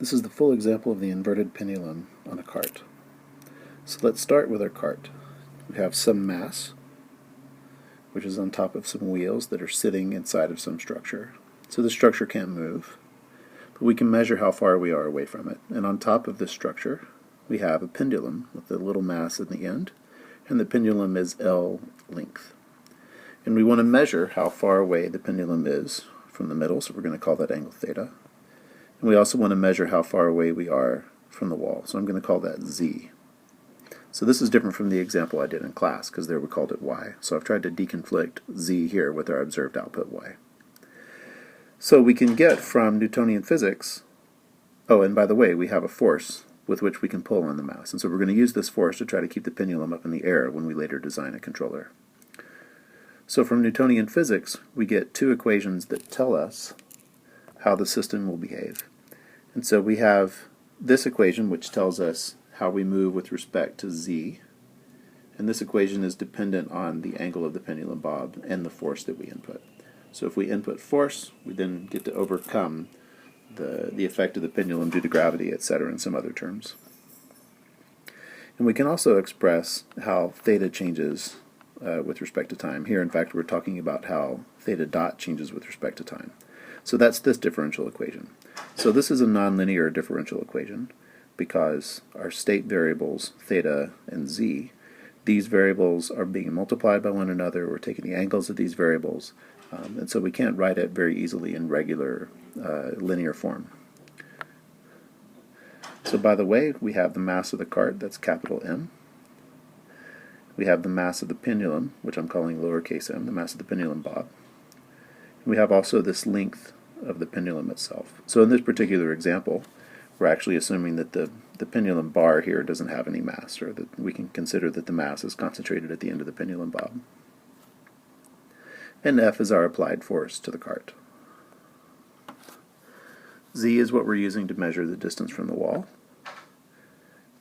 This is the full example of the inverted pendulum on a cart. So let's start with our cart. We have some mass, which is on top of some wheels that are sitting inside of some structure. So the structure can't move, but we can measure how far we are away from it. And on top of this structure, we have a pendulum with a little mass in the end, and the pendulum is L length. And we want to measure how far away the pendulum is from the middle, so we're going to call that angle theta. And we also want to measure how far away we are from the wall, so I'm going to call that Z. So this is different from the example I did in class, because there we called it Y. So I've tried to deconflict Z here with our observed output Y. So we can get from Newtonian physics, oh, and by the way, we have a force with which we can pull on the mass. And so we're going to use this force to try to keep the pendulum up in the air when we later design a controller. So from Newtonian physics, we get two equations that tell us how the system will behave. And so we have this equation which tells us how we move with respect to Z, and this equation is dependent on the angle of the pendulum bob and the force that we input. So if we input force, we then get to overcome the effect of the pendulum due to gravity, etc., and some other terms. And we can also express how theta changes with respect to time. Here, in fact, we're talking about how theta dot changes with respect to time. So that's this differential equation. So this is a nonlinear differential equation because our state variables, theta and z, these variables are being multiplied by one another. We're taking the angles of these variables, and so we can't write it very easily in regular linear form. So by the way, we have the mass of the cart, that's capital M. We have the mass of the pendulum, which I'm calling lowercase m, the mass of the pendulum bob. We have also this length of the pendulum itself. So in this particular example, we're actually assuming that the pendulum bar here doesn't have any mass, or that we can consider that the mass is concentrated at the end of the pendulum bob. And F is our applied force to the cart. Z is what we're using to measure the distance from the wall.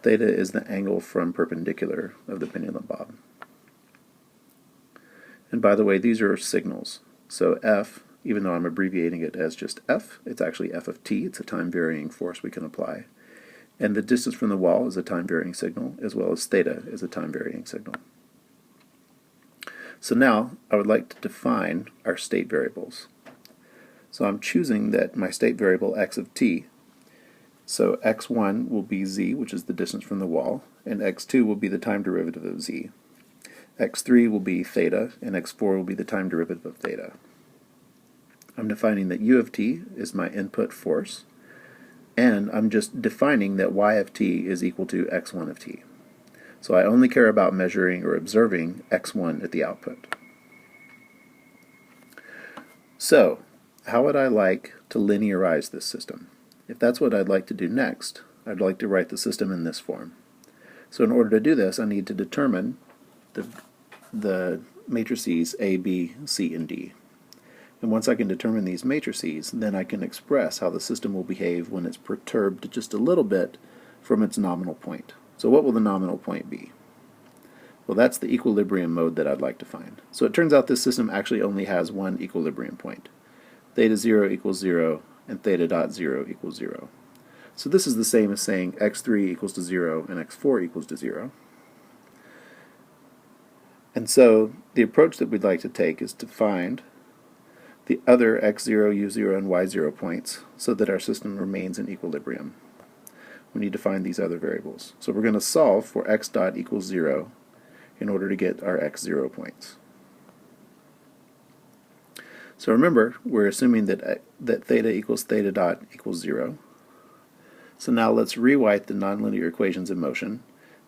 Theta is the angle from perpendicular of the pendulum bob. And by the way, these are signals. So F, even though I'm abbreviating it as just F, it's actually F of t. It's a time-varying force we can apply. And the distance from the wall is a time-varying signal, as well as theta is a time-varying signal. So now I would like to define our state variables. So I'm choosing that my state variable x of t, so x1 will be z, which is the distance from the wall, and x2 will be the time derivative of z. x3 will be theta, and x4 will be the time derivative of theta. I'm defining that u of t is my input force, and I'm just defining that y of t is equal to x1 of t. So I only care about measuring or observing x1 at the output. So, how would I like to linearize this system? If that's what I'd like to do next, I'd like to write the system in this form. So in order to do this, I need to determine the matrices A, B, C, and D. And once I can determine these matrices, then I can express how the system will behave when it's perturbed just a little bit from its nominal point. So what will the nominal point be? Well, that's the equilibrium mode that I'd like to find. So it turns out this system actually only has one equilibrium point. Theta 0 equals 0, and theta dot 0 equals 0. So this is the same as saying x3 equals to 0 and x4 equals to 0. And so the approach that we'd like to take is to find the other x0, u0, and y0 points so that our system remains in equilibrium. We need to find these other variables. So we're going to solve for x dot equals 0 in order to get our x0 points. So remember, we're assuming that theta equals theta dot equals 0. So now let's rewrite the nonlinear equations in motion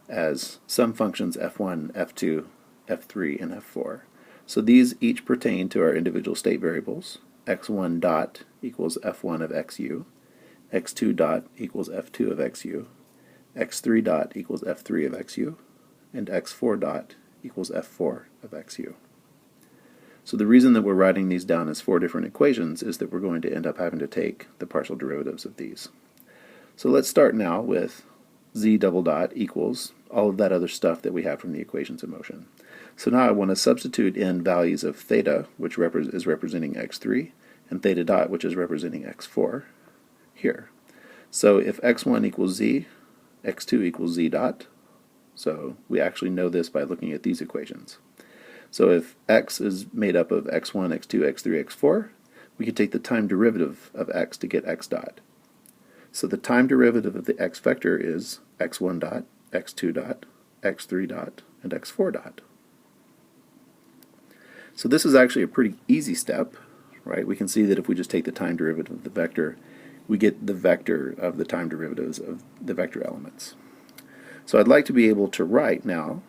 as some functions f1, f2, f3, and f4. So these each pertain to our individual state variables. x1 dot equals f1 of xu, x2 dot equals f2 of xu, x3 dot equals f3 of xu, and x4 dot equals f4 of xu. So the reason that we're writing these down as four different equations is that we're going to end up having to take the partial derivatives of these. So let's start now with z double dot equals all of that other stuff that we have from the equations of motion. So now I want to substitute in values of theta, which is representing x3, and theta dot, which is representing x4, here. So if x1 equals z, x2 equals z dot. So we actually know this by looking at these equations. So if x is made up of x1, x2, x3, x4, we can take the time derivative of x to get x dot. So the time derivative of the x vector is x1 dot, x2 dot, x3 dot, and x4 dot. So this is actually a pretty easy step, right? We can see that if we just take the time derivative of the vector, we get the vector of the time derivatives of the vector elements. So I'd like to be able to write now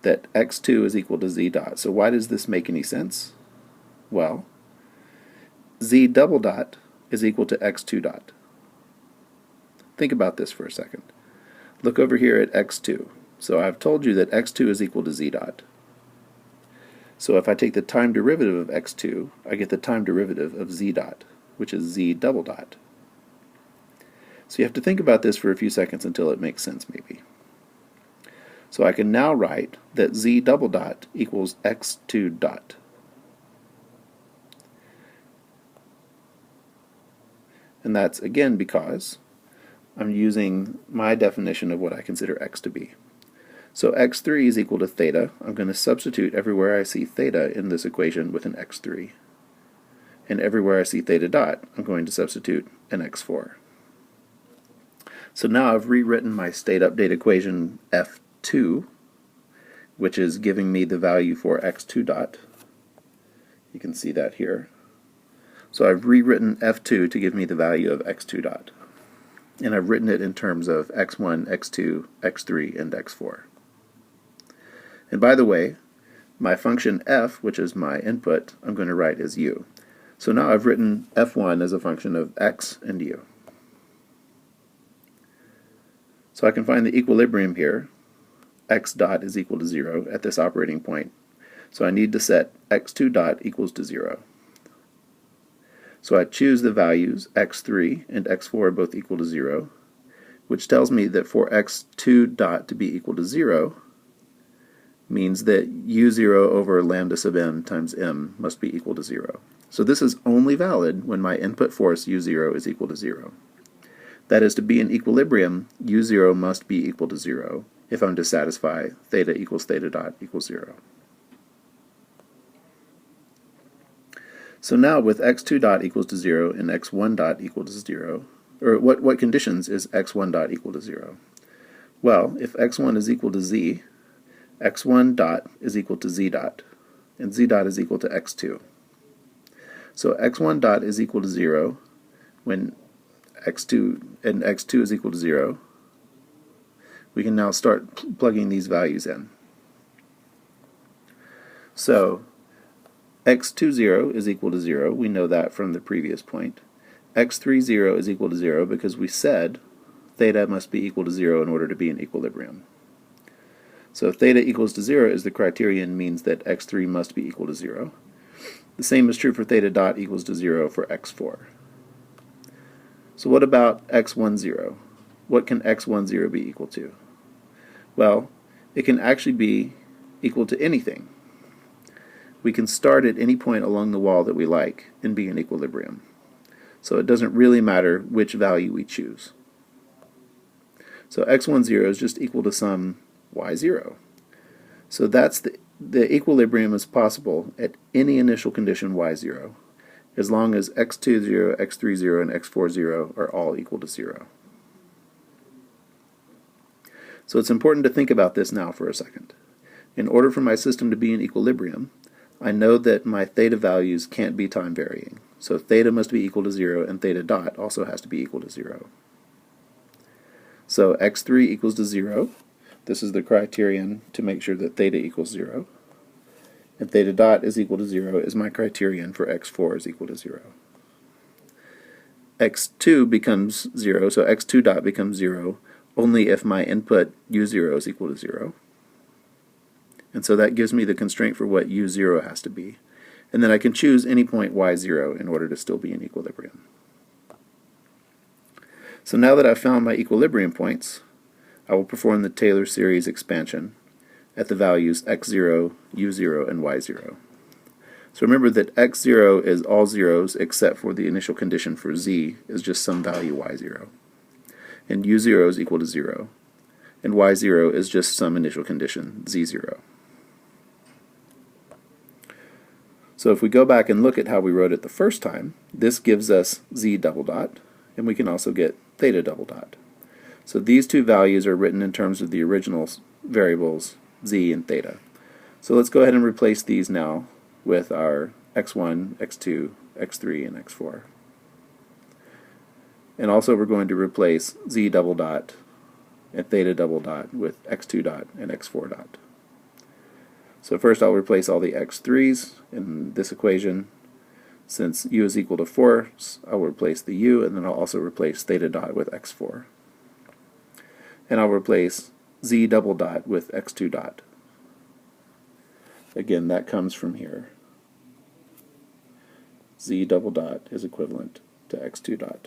that x2 is equal to z dot. So why does this make any sense? Well, z double dot is equal to x2 dot. Think about this for a second. Look over here at x2. So I've told you that x2 is equal to z dot. So if I take the time derivative of x2, I get the time derivative of z dot, which is z double dot. So you have to think about this for a few seconds until it makes sense, maybe. So I can now write that z double dot equals x2 dot. And that's again because I'm using my definition of what I consider x to be. So x3 is equal to theta. I'm going to substitute everywhere I see theta in this equation with an x3. And everywhere I see theta dot, I'm going to substitute an x4. So now I've rewritten my state update equation f2, which is giving me the value for x2 dot. You can see that here. So I've rewritten f2 to give me the value of x2 dot. And I've written it in terms of x1, x2, x3, and x4. And by the way, my function f, which is my input, I'm going to write as u. So now I've written f1 as a function of x and u. So I can find the equilibrium here. X dot is equal to 0 at this operating point. So I need to set x2 dot equals to 0. So I choose the values x3 and x4 are both equal to 0, which tells me that for x2 dot to be equal to 0 means that u0 over lambda sub m times m must be equal to 0. So this is only valid when my input force u0 is equal to 0. That is, to be in equilibrium, u0 must be equal to 0 if I'm to satisfy theta equals theta dot equals 0. So now with x2 dot equals to 0 and x1 dot equal to 0, or what conditions is x1 dot equal to 0? Well, if x1 is equal to z, x1 dot is equal to z dot, and z dot is equal to x2. So x1 dot is equal to 0 when x2 is equal to 0. We can now start plugging these values in. So x20 is equal to 0. We know that from the previous point. x30 is equal to 0 because we said theta must be equal to 0 in order to be in equilibrium. So theta equals to 0 is the criterion, means that x3 must be equal to 0. The same is true for theta dot equals to 0 for x4. So what about x10? What can x10 be equal to? Well, it can actually be equal to anything. We can start at any point along the wall that we like and be in equilibrium. So it doesn't really matter which value we choose. So x10 is just equal to some y0. So that's the equilibrium is possible at any initial condition y0, as long as x20, x30, and x40 are all equal to 0. So it's important to think about this now for a second. In order for my system to be in equilibrium, I know that my theta values can't be time varying. So theta must be equal to 0 and theta dot also has to be equal to 0. So x3 equals to 0. This is the criterion to make sure that theta equals 0. And theta dot is equal to 0 is my criterion for x4 is equal to 0. x2 becomes 0, so x2 dot becomes 0 only if my input u0 is equal to 0. And so that gives me the constraint for what u0 has to be. And then I can choose any point y0 in order to still be in equilibrium. So now that I've found my equilibrium points, I will perform the Taylor series expansion at the values x0, u0, and y0. So remember that x0 is all zeros except for the initial condition for z is just some value y0. and u0 is equal to 0, and y0 is just some initial condition, z0. So if we go back and look at how we wrote it the first time, this gives us z double dot, and we can also get theta double dot. So these two values are written in terms of the original variables z and theta. So let's go ahead and replace these now with our x1, x2, x3, and x4. And also we're going to replace z double dot and theta double dot with x2 dot and x4 dot. So first I'll replace all the x3's in this equation. Since u is equal to 4, I'll replace the u, and then I'll also replace theta dot with x4. And I'll replace z double dot with x2 dot. Again, that comes from here. Z double dot is equivalent to x2 dot.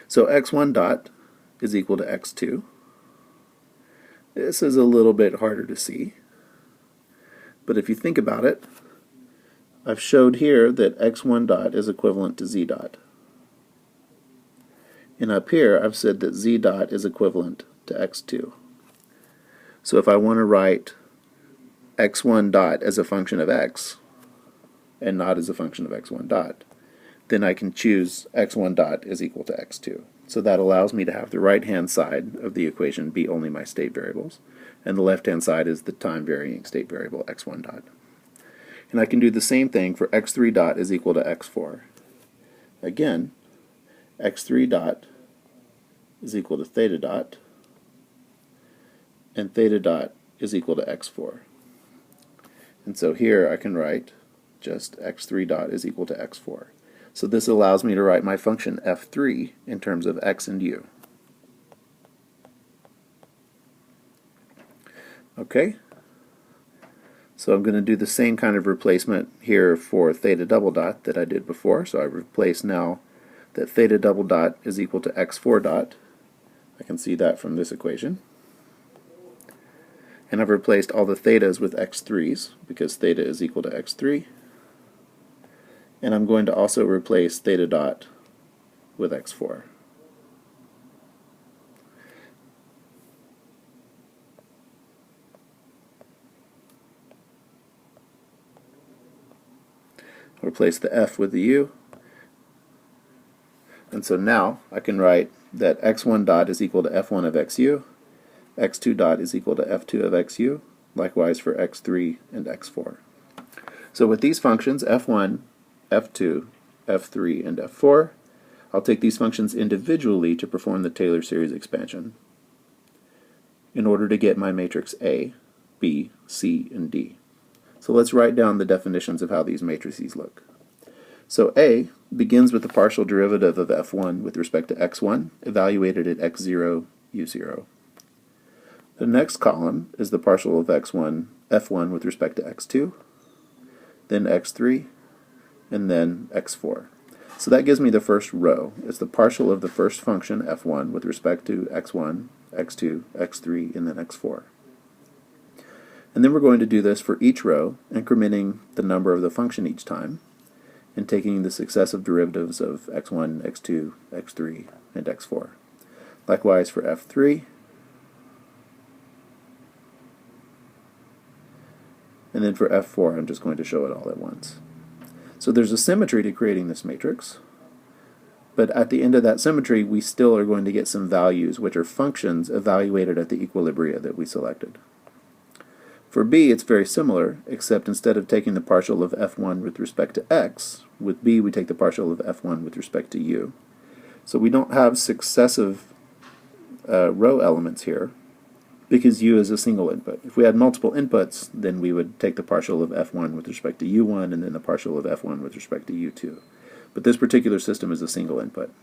So x1 dot is equal to x2. This is a little bit harder to see, but if you think about it, I've showed here that x1 dot is equivalent to z dot. And up here I've said that z dot is equivalent to x2. So if I want to write x1 dot as a function of x and not as a function of x1 dot, then I can choose x1 dot is equal to x2. So that allows me to have the right-hand side of the equation be only my state variables, and the left-hand side is the time-varying state variable x1 dot. And I can do the same thing for x3 dot is equal to x4. Again, x3 dot is equal to theta dot, and theta dot is equal to x4. And so here I can write just x3 dot is equal to x4. So this allows me to write my function f3 in terms of x and u. Okay, so I'm going to do the same kind of replacement here for theta double dot that I did before. So I replace now that theta double dot is equal to x4 dot. I can see that from this equation. And I've replaced all the thetas with x3's because theta is equal to x3. And I'm going to also replace theta dot with x4. Replace the f with the u. And so now I can write that x1 dot is equal to f1 of xu, x2 dot is equal to f2 of xu, likewise for x3 and x4. So with these functions, f1, f2, f3, and f4, I'll take these functions individually to perform the Taylor series expansion in order to get my matrix A, B, C, and D. So let's write down the definitions of how these matrices look. So A begins with the partial derivative of f1 with respect to x1, evaluated at x0, u0. The next column is the partial of x1, f1 with respect to x2, then x3, and then x4. So that gives me the first row. It's the partial of the first function, f1, with respect to x1, x2, x3, and then x4. And then we're going to do this for each row, incrementing the number of the function each time, and taking the successive derivatives of x1, x2, x3, and x4. Likewise for f3, and then for f4, I'm just going to show it all at once. So there's a symmetry to creating this matrix, but at the end of that symmetry, we still are going to get some values, which are functions evaluated at the equilibria that we selected. For B, it's very similar, except instead of taking the partial of f1 with respect to x, with B we take the partial of f1 with respect to u. So we don't have successive row elements here, because u is a single input. If we had multiple inputs, then we would take the partial of f1 with respect to u1 and then the partial of f1 with respect to u2. But this particular system is a single input.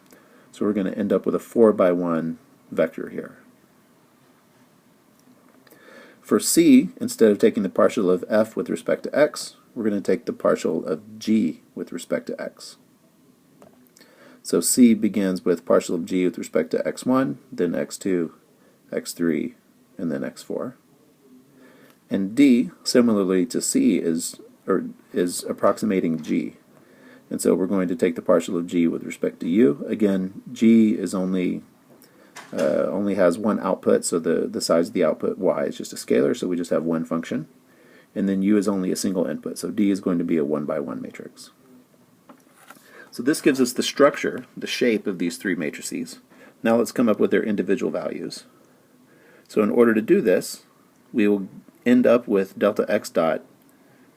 So we're going to end up with a 4x1 vector here. For C, instead of taking the partial of f with respect to x, we're going to take the partial of g with respect to x. So C begins with partial of g with respect to x1, then x2, x3, and then x4. And D, similarly to C, is approximating g. And so we're going to take the partial of g with respect to u. Again, g is only has one output, so the size of the output y is just a scalar, so we just have one function. And then u is only a single input, so d is going to be a 1 by 1 matrix. So this gives us the structure, the shape of these three matrices. Now let's come up with their individual values. So in order to do this, we will end up with delta x dot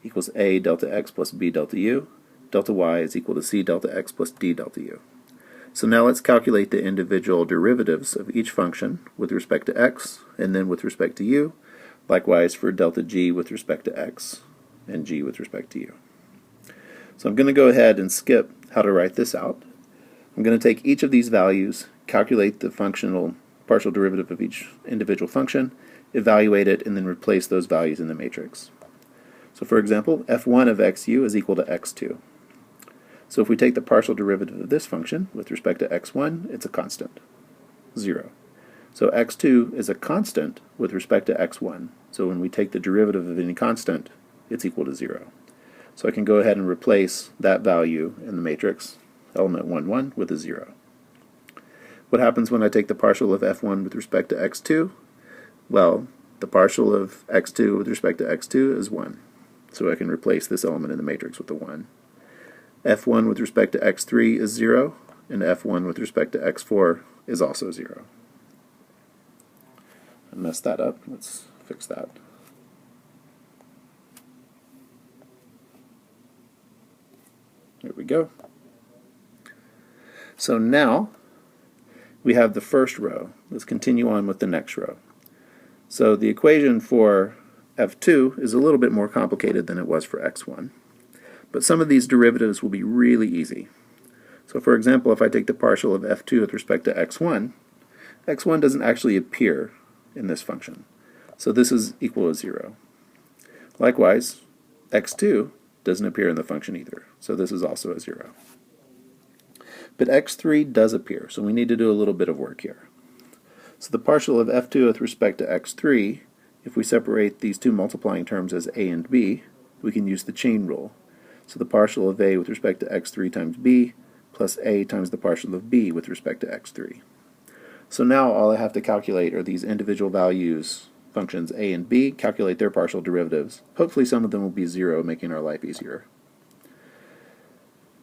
equals a delta x plus b delta u. Delta y is equal to c delta x plus d delta u. So now let's calculate the individual derivatives of each function with respect to x and then with respect to u. Likewise for delta g with respect to x and g with respect to u. So I'm going to go ahead and skip how to write this out. I'm going to take each of these values, calculate the functional partial derivative of each individual function, evaluate it, and then replace those values in the matrix. So for example, f1 of xu is equal to x2. So if we take the partial derivative of this function with respect to x1, it's a constant, 0. So x2 is a constant with respect to x1. So when we take the derivative of any constant, it's equal to 0. So I can go ahead and replace that value in the matrix, element 1, 1, with a 0. What happens when I take the partial of f1 with respect to x2? Well, the partial of x2 with respect to x2 is 1. So I can replace this element in the matrix with a 1. f1 with respect to x3 is 0, and f1 with respect to x4 is also 0. I messed that up. Let's fix that. There we go. So now we have the first row. Let's continue on with the next row. So the equation for f2 is a little bit more complicated than it was for x1. But some of these derivatives will be really easy. So for example, if I take the partial of f2 with respect to x1, x1 doesn't actually appear in this function. So this is equal to 0. Likewise, x2 doesn't appear in the function either. So this is also a 0. But x3 does appear, so we need to do a little bit of work here. So the partial of f2 with respect to x3, if we separate these two multiplying terms as a and b, we can use the chain rule. So the partial of a with respect to x3 times b plus a times the partial of b with respect to x3. So now all I have to calculate are these individual values, functions a and b, calculate their partial derivatives. Hopefully some of them will be 0, making our life easier.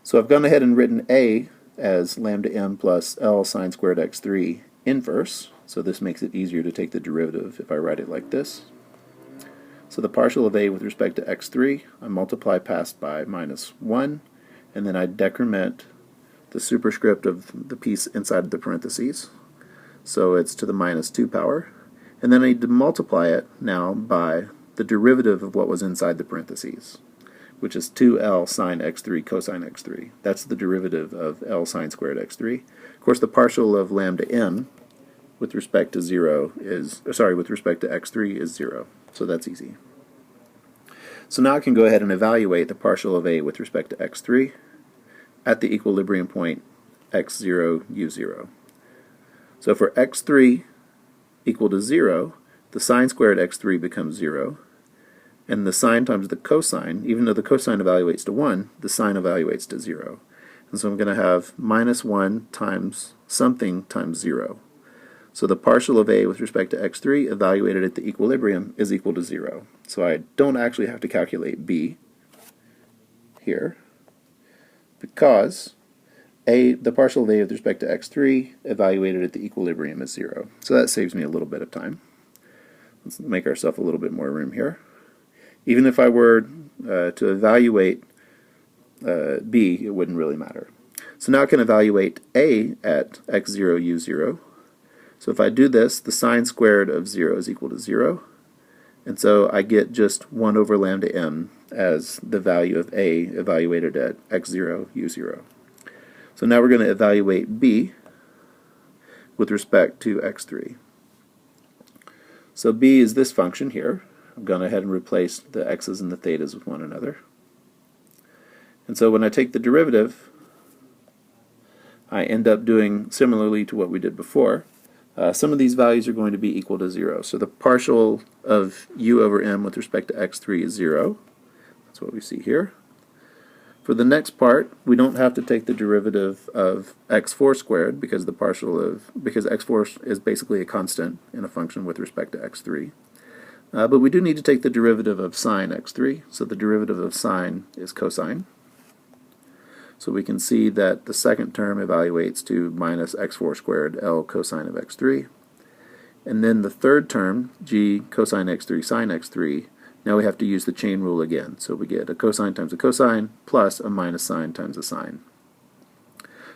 So I've gone ahead and written a as lambda m plus L sine squared x3 inverse, so this makes it easier to take the derivative if I write it like this. So the partial of a with respect to x3, I multiply past by minus 1, and then I decrement the superscript of the piece inside of the parentheses. So it's to the minus 2 power. And then I need to multiply it now by the derivative of what was inside the parentheses, which is 2L sine x3 cosine x3. That's the derivative of L sine squared x3. Of course, the partial of lambda m with respect to with respect to x3 is 0. So that's easy. So now I can go ahead and evaluate the partial of a with respect to x3 at the equilibrium point x0, u0. So for x3 equal to 0, the sine squared x3 becomes 0, and the sine times the cosine, even though the cosine evaluates to 1, the sine evaluates to 0. And so I'm going to have minus 1 times something times 0. So the partial of a with respect to x3 evaluated at the equilibrium is equal to 0. So I don't actually have to calculate b here, because the partial of a with respect to x3 evaluated at the equilibrium is 0. So that saves me a little bit of time. Let's make ourselves a little bit more room here. Even if I were to evaluate b, it wouldn't really matter. So now I can evaluate a at x0, u0. So if I do this, the sine squared of 0 is equal to 0. And so I get just 1 over lambda m as the value of a evaluated at x0, u0. So now we're going to evaluate b with respect to x3. So b is this function here. I've gone ahead and replaced the x's and the thetas with one another. And so when I take the derivative, I end up doing similarly to what we did before. Some of these values are going to be equal to 0. So the partial of u over m with respect to x3 is 0. That's what we see here. For the next part, we don't have to take the derivative of x4 squared because x4 is basically a constant in a function with respect to x3. But we do need to take the derivative of sine x3, so the derivative of sine is cosine. So we can see that the second term evaluates to minus x4 squared L cosine of x3. And then the third term, g cosine x3 sine x3, now we have to use the chain rule again. So we get a cosine times a cosine plus a minus sine times a sine.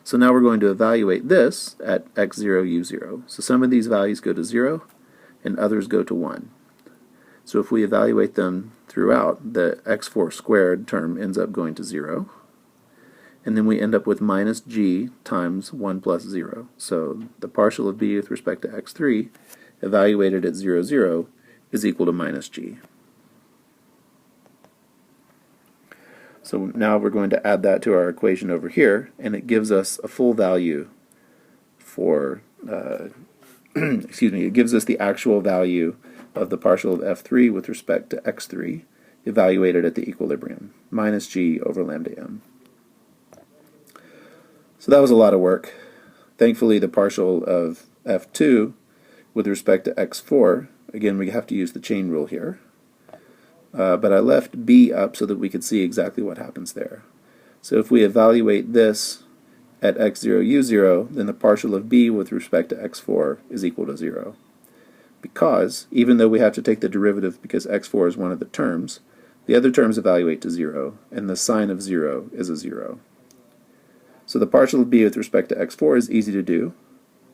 So now we're going to evaluate this at x0, u0. So some of these values go to 0 and others go to 1. So if we evaluate them throughout, the x4 squared term ends up going to 0. And then we end up with minus g times 1 plus 0. So the partial of b with respect to x3 evaluated at 0, 0 is equal to minus g. So now we're going to add that to our equation over here, and it gives us a full value for, it gives us the actual value of the partial of f3 with respect to x3 evaluated at the equilibrium, minus g over lambda m. So that was a lot of work. Thankfully, the partial of f2 with respect to x4, again, we have to use the chain rule here. But I left b up so that we could see exactly what happens there. So if we evaluate this at x0, u0, then the partial of b with respect to x4 is equal to 0. Because, even though we have to take the derivative because x4 is one of the terms, the other terms evaluate to 0, and the sine of 0 is a 0. So the partial of b with respect to x4 is easy to do.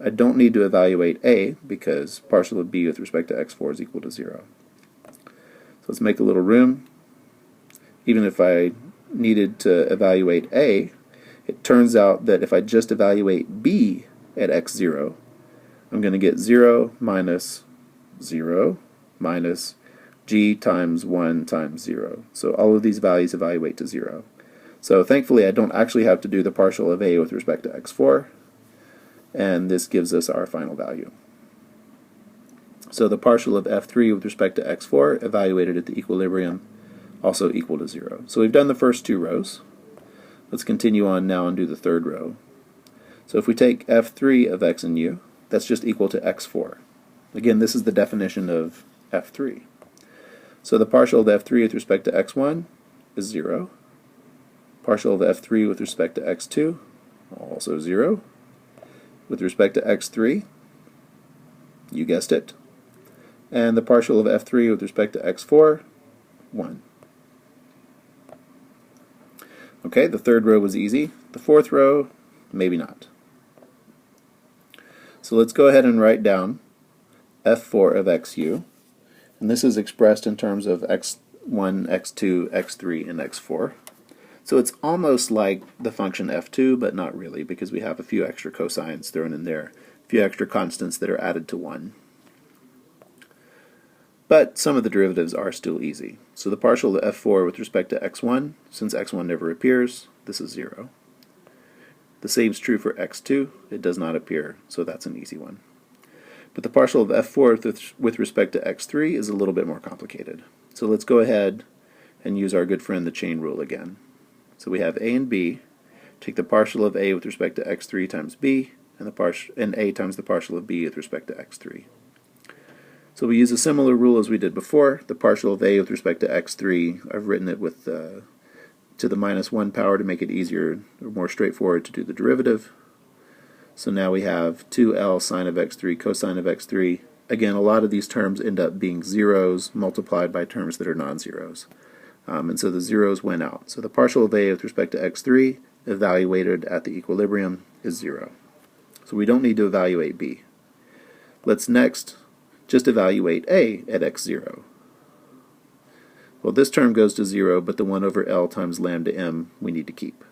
I don't need to evaluate a because partial of b with respect to x4 is equal to 0. So let's make a little room. Even if I needed to evaluate a, it turns out that if I just evaluate b at x0, I'm going to get 0 minus 0 minus g times 1 times 0. So all of these values evaluate to 0. So thankfully I don't actually have to do the partial of a with respect to x4, and this gives us our final value. So the partial of f3 with respect to x4 evaluated at the equilibrium also equal to 0. So we've done the first two rows. Let's continue on now and do the third row. So if we take f3 of x and u, that's just equal to x4. Again, this is the definition of f3. So the partial of f3 with respect to x1 is 0. Partial of f3 with respect to x2, also 0. With respect to x3, you guessed it. And the partial of f3 with respect to x4, 1. Okay, the third row was easy. The fourth row, maybe not. So let's go ahead and write down f4 of xu. And this is expressed in terms of x1, x2, x3, and x4. So it's almost like the function f2, but not really, because we have a few extra cosines thrown in there, a few extra constants that are added to 1. But some of the derivatives are still easy. So the partial of f4 with respect to x1, since x1 never appears, this is 0. The same is true for x2. It does not appear, so that's an easy one. But the partial of f4 with respect to x3 is a little bit more complicated. So let's go ahead and use our good friend the chain rule again. So we have a and b. Take the partial of a with respect to x3 times b, and a times the partial of b with respect to x3. So we use a similar rule as we did before. The partial of a with respect to x3, I've written it with to the minus 1 power to make it easier or more straightforward to do the derivative. So now we have 2L sine of x3 cosine of x3. Again, a lot of these terms end up being zeros multiplied by terms that are non-zeros. And so the zeros went out. So the partial of a with respect to x3 evaluated at the equilibrium is 0. So we don't need to evaluate b. Let's next just evaluate a at x0. Well, this term goes to 0, but the 1 over L times lambda m we need to keep.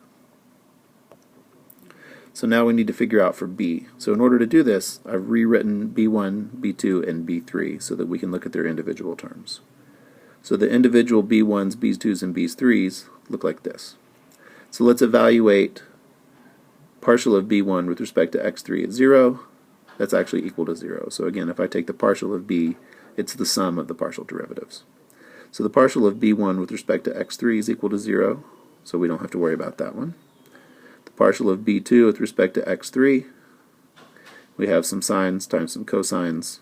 So now we need to figure out for b. So in order to do this, I've rewritten b1, b2, and b3 so that we can look at their individual terms. So the individual b1s, b2s, and b3s look like this. So let's evaluate partial of b1 with respect to x3 at 0. That's actually equal to 0. So again, if I take the partial of b, it's the sum of the partial derivatives. So the partial of b1 with respect to x3 is equal to 0. so we don't have to worry about that one. The partial of b2 with respect to x3, we have some sines times some cosines,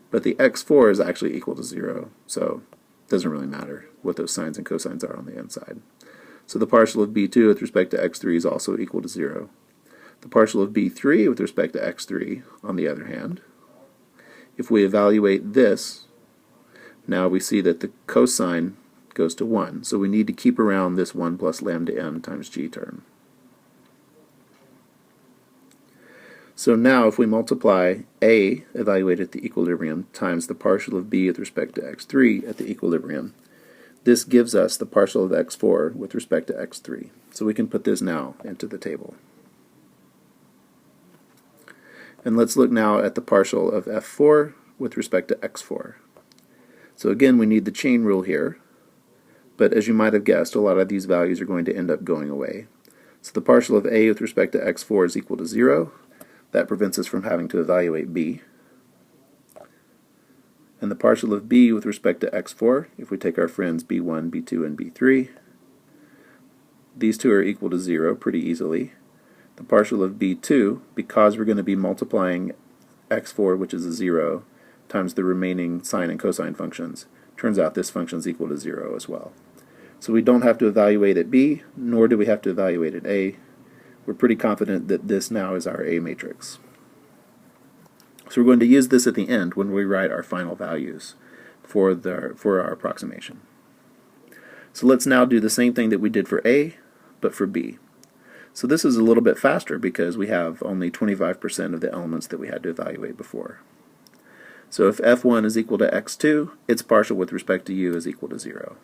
but the x4 is actually equal to 0, so it doesn't really matter what those sines and cosines are on the inside. So the partial of b2 with respect to x3 is also equal to 0. The partial of b3 with respect to x3, on the other hand, if we evaluate this, now we see that the cosine goes to 1. So we need to keep around this 1 plus lambda m times g term. So now if we multiply a evaluated at the equilibrium times the partial of b with respect to x3 at the equilibrium, this gives us the partial of x4 with respect to x3. So we can put this now into the table. And let's look now at the partial of f4 with respect to x4. So again, we need the chain rule here, but as you might have guessed, a lot of these values are going to end up going away. So the partial of a with respect to x4 is equal to 0. That prevents us from having to evaluate b. And the partial of b with respect to x4, if we take our friends b1, b2, and b3, these two are equal to 0 pretty easily. The partial of b2, because we're going to be multiplying x4, which is a 0, times the remaining sine and cosine functions, turns out this function is equal to 0 as well. So we don't have to evaluate at b, nor do we have to evaluate at a. We're pretty confident that this now is our A matrix. So we're going to use this at the end when we write our final values for our approximation. So let's now do the same thing that we did for A, but for B. So this is a little bit faster because we have only 25% of the elements that we had to evaluate before. So if f1 is equal to x2, its partial with respect to u is equal to 0.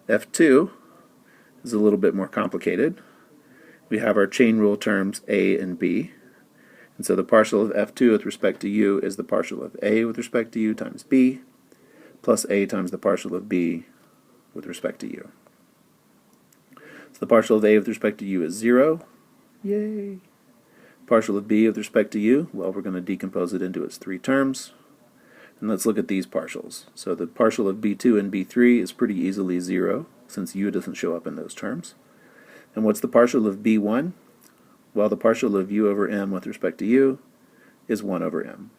f2 is a little bit more complicated. We have our chain rule terms a and b, and so the partial of f2 with respect to u is the partial of a with respect to u times b, plus a times the partial of b with respect to u. So the partial of a with respect to u is 0. Yay! Partial of b with respect to u, well, we're going to decompose it into its three terms. And let's look at these partials. So the partial of b2 and b3 is pretty easily 0, since u doesn't show up in those terms. And what's the partial of b1? Well, the partial of u over m with respect to u is 1 over m.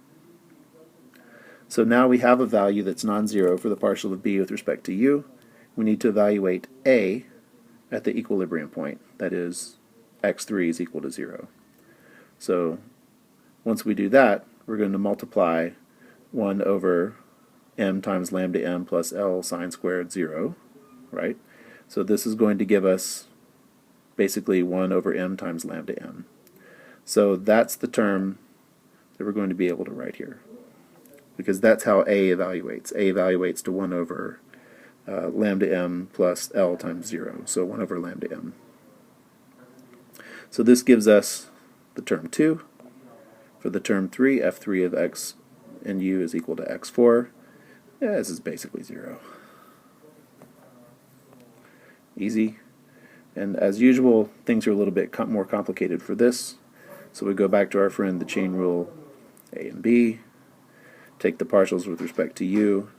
So now we have a value that's non-zero for the partial of b with respect to u. We need to evaluate a at the equilibrium point, that is, x3 is equal to 0. So once we do that, we're going to multiply 1 over m times lambda m plus L sine squared 0, right? So this is going to give us basically 1 over m times lambda m. So that's the term that we're going to be able to write here, because that's how A evaluates. A evaluates to 1 over lambda m plus L times 0, so 1 over lambda m. So this gives us the term 2. For the term 3, f3 of x and u is equal to x4. Yeah, this is basically 0. Easy. And as usual, things are a little bit more complicated for this. So we go back to our friend the chain rule a and b, take the partials with respect to u,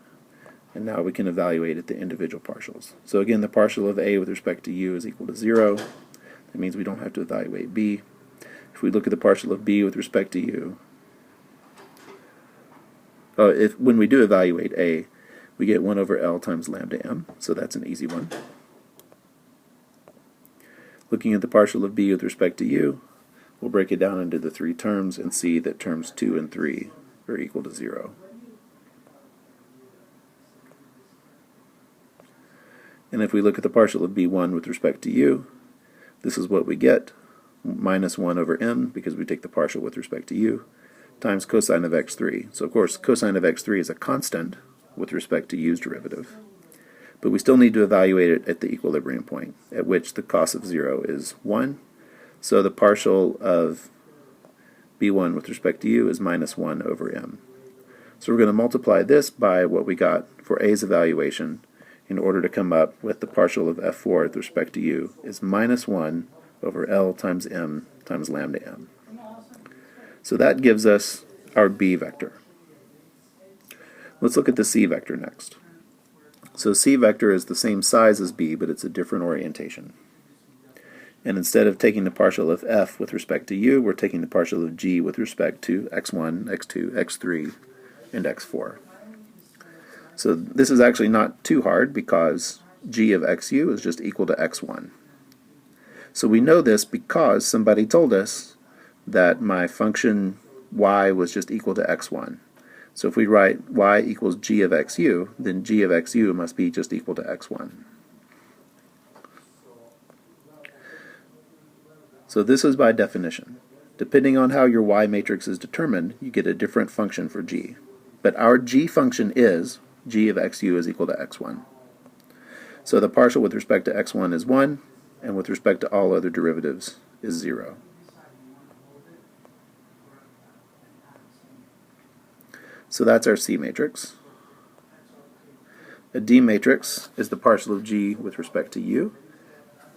and now we can evaluate at the individual partials. So again, the partial of a with respect to u is equal to 0. That means we don't have to evaluate b. If we look at the partial of b with respect to u, when we do evaluate a, we get 1 over L times lambda m, so that's an easy one. Looking at the partial of b with respect to u, we'll break it down into the three terms and see that terms 2 and 3 are equal to 0. And if we look at the partial of b1 with respect to u, this is what we get, minus 1 over m, because we take the partial with respect to u, times cosine of x3. So of course, cosine of x3 is a constant with respect to u's derivative. But we still need to evaluate it at the equilibrium point, at which the cos of 0 is 1. So the partial of b1 with respect to u is minus 1 over m. So we're going to multiply this by what we got for a's evaluation in order to come up with the partial of f4 with respect to u is minus 1 over L times m times lambda m. So that gives us our b vector. Let's look at the c vector next. So C vector is the same size as B, but it's a different orientation. And instead of taking the partial of f with respect to u, we're taking the partial of g with respect to x1, x2, x3, and x4. So this is actually not too hard because g of xu is just equal to x1. So we know this because somebody told us that my function y was just equal to x1. So if we write y equals g of xu, then g of xu must be just equal to x1. So this is by definition. Depending on how your y matrix is determined, you get a different function for g. But our g function is g of xu is equal to x1. So the partial with respect to x1 is 1, and with respect to all other derivatives is 0. So that's our C matrix. A D matrix is the partial of g with respect to u.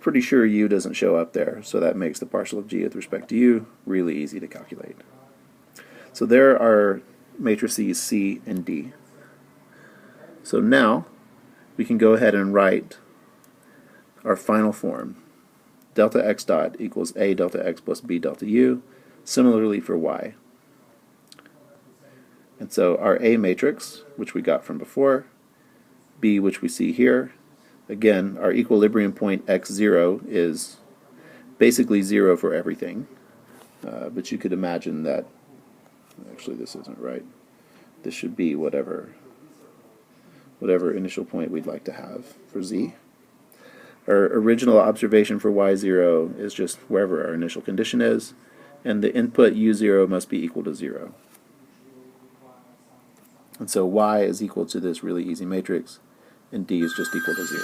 Pretty sure u doesn't show up there, so that makes the partial of g with respect to u really easy to calculate. So there are matrices C and D. So now we can go ahead and write our final form. Delta x dot equals a delta x plus b delta u, similarly for y. And so our A matrix, which we got from before, B, which we see here, again, our equilibrium point x0 is basically 0 for everything. But you could imagine that, actually this isn't right. This should be whatever initial point we'd like to have for z. Our original observation for y0 is just wherever our initial condition is, and the input u0 must be equal to 0. And so y is equal to this really easy matrix, and d is just equal to 0.